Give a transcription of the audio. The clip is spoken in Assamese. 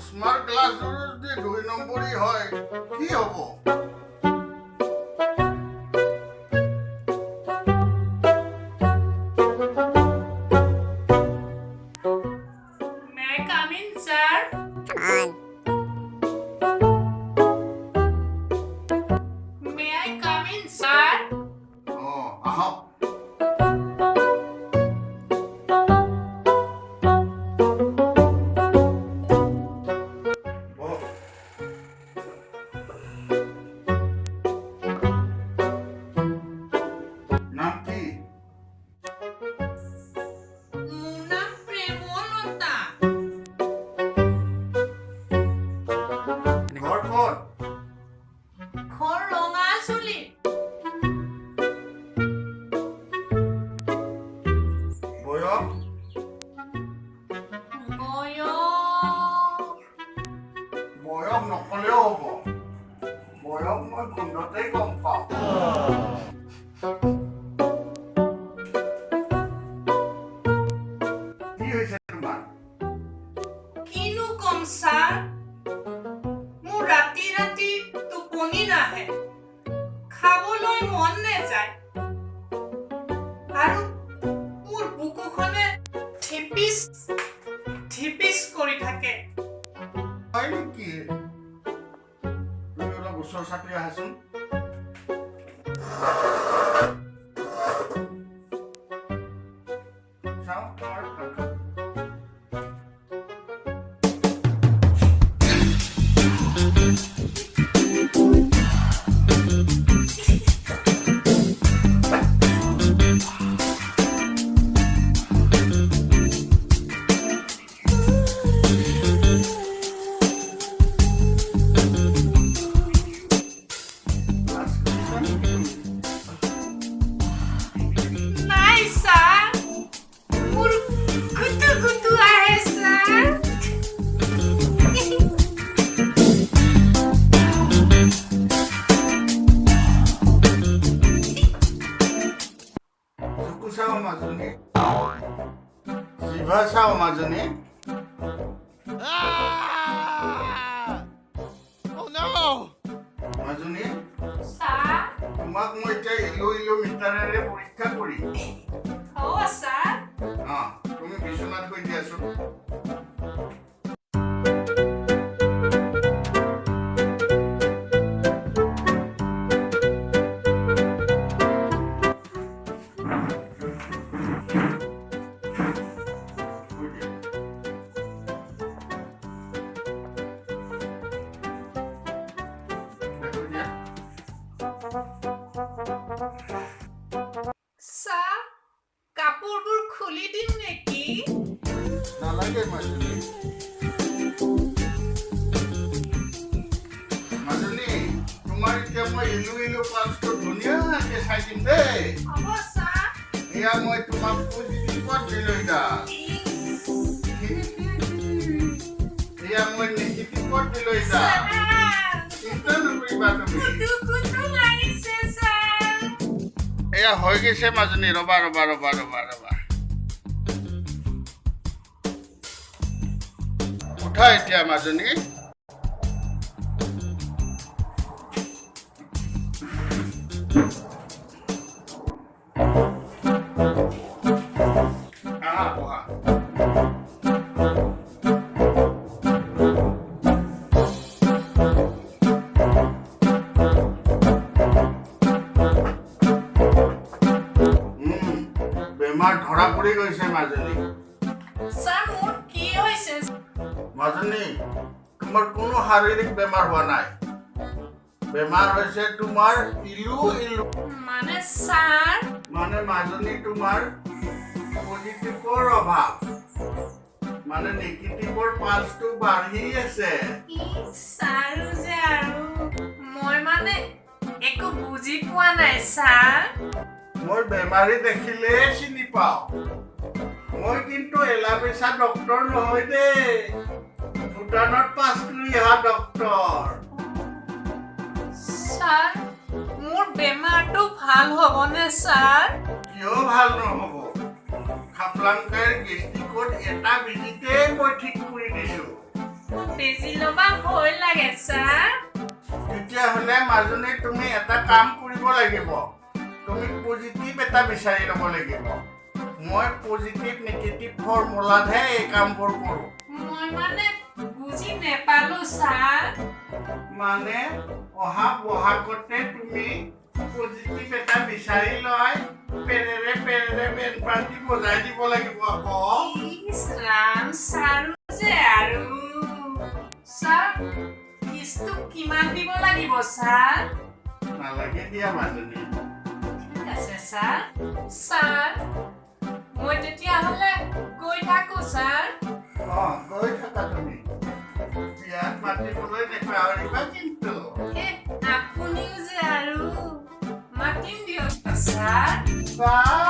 চশমাৰ গ্লাছযোৰ যদি 2 নম্বৰী হয় কি হ'ব? May I come in, sir? May I come in, sir? আহক। নাম কি? মোৰ নাম প্ৰেমলতা। ঘৰ ক'ত? ঘৰ ৰঙাচুলি। বয়স? বয়স নকলেও হ'ব। বয়স মই গোন্ধতেই গম পাওঁ। কি হৈছে তোমাৰ? কিনো কম, ছাৰ? মোৰ ৰাতি ৰাতি টোপনি নাহে, খাবলৈ মন নাযায়, আৰু মোৰ বুকুখনে ধিপিচ ধিপিচ কৰি থাকে। হয় নেকি? তুমি অলপ ওচৰ চাপি আহাচোন। চাওঁ তোমাৰ ভালকৈ। নাই, ছাৰ। মোৰ গুটু গুটু আহে, ছাৰ। চকু চাওঁ মাজনী। জিভা চাওঁ মাজনী। মাজনী, ছাৰ, তোমাক মই এতিয়া ইলোমিটাৰেৰে পৰীক্ষা কৰিম। হ'ব, ছাৰ। তুমি বিচনাত গৈ দিয়াচোন। ছাৰ, কাপোৰবোৰ খুলি দিম নেকি? নালাগে মাজনী। মাজনী, তোমাৰ এতিয়া মই ইলো পালছটো ধুনীয়াকৈ চাই দিম দেই। হ'ব, ছাৰ। এয়া মই তোমাক পজিটিভত দিলৈ যাম। এয়া মই নেগেটিভত দিলৈ যাম। চিন্তা নকৰিবা তুমি। গুটু গুটু লাগিছে, ছাৰ। এয়া হৈ গৈছে মাজনী। ৰবা। উঠা এতিয়া মাজনী। আহা, বহা। বেমাৰ ধৰা পৰি গৈছে মাজনী। ছাৰ, মোৰ কি হৈছে? মাজনী, তোমাৰ কোনো শাৰীৰিক বেমাৰ হোৱা নাই। বেমাৰ হৈছে তোমাৰ ইলো। মানে ছাৰ, মানে মাজনী তোমাৰ পজিটিভৰ অভাৱ। মানে নেগেটিভৰ পালছটো বাঢ়ি আছে। ছাৰো যে আৰু মই মানে একো বুজি পোৱা নাই, ছাৰ। মই বেমাৰী দেখিলেই চিনি পাওঁ। মই কিন্তু এলাবেচা ডক্তৰ নহয় দেই, ভূটানত পাছ কৰি অহা ডক্তৰ। ছাৰ, মোৰ বেমাৰটো ভাল হ'বনে ছাৰ? কিয় ভাল নহ'ব? খাপলাংকাইৰ গেষ্ট্ৰিকত এটা বিজিতেই মই ঠিক কৰি দিছোঁ। বেজি ল'বা ভয় লাগে ছাৰ তেতিয়াহ'লে মাজনী তুমি এটা কাম কৰিব লাগিব তুমি পজিটিভ এটা বিচাৰি ল'ব লাগিব মই পজিটিভ নেগেটিভ ফৰ্মুলাতহে এই কামবোৰ কৰোঁ মই মানে বুজি নেপালো ছাৰ মানে অহা বহাগতে তুমি পজিটিভ এটা বিচাৰি লয় পেৰেৰে বেন পাৰ্টি বজাই দিব লাগিব আকৌ ইছ ৰাম ছাৰো যে আৰু ছাৰ ফিজটো কিমান দিব লাগিব ছাৰ নালাগে দিয়া মাজনী ঠিক আছে ছাৰ ছাৰ মই তেতিয়াহ'লে গৈ থাকো ছাৰ গৈ থাকা তুমি বিয়াত মাতিবলৈ নেপাহৰিবা কিন্তু আপুনিও যে আৰু মাতিম দিয়ক ছাৰ বাহ